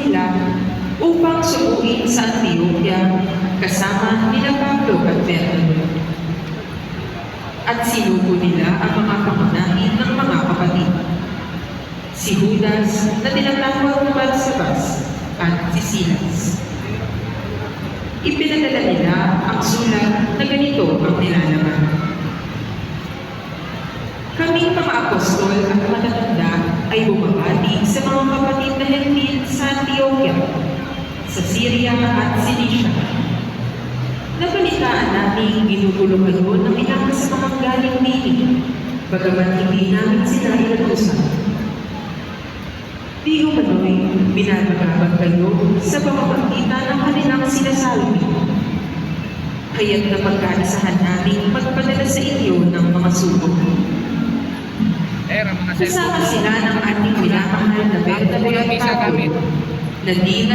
Manila upang subuin sa Antioquia kasama nila Pablo at Bernabe. At sinugo nila ang mga pangunahin ng mga kapatid. Si Judas na tinatawag na Barsabas at si Silas. Ipinadala nila ang sulat na ganito ang nilalaman. Kaming mga apostol at matatanda ay bumabati sa mga kapatid na Hentil sa Antioquia, sa Syria at Cilicia. Nabalitaan namin ginugulo kayo ng ilang sa mga galing dini, bagamat hindi namin sila inutusan. Di umano'y binabagabag kayo sa pamamagitan ng kanilang sinasabi. Kaya't napagkaasahan namin magpadala sa inyo ng mga subok. Kasama sila ng ating minamahal na Bernabe at Pablo na di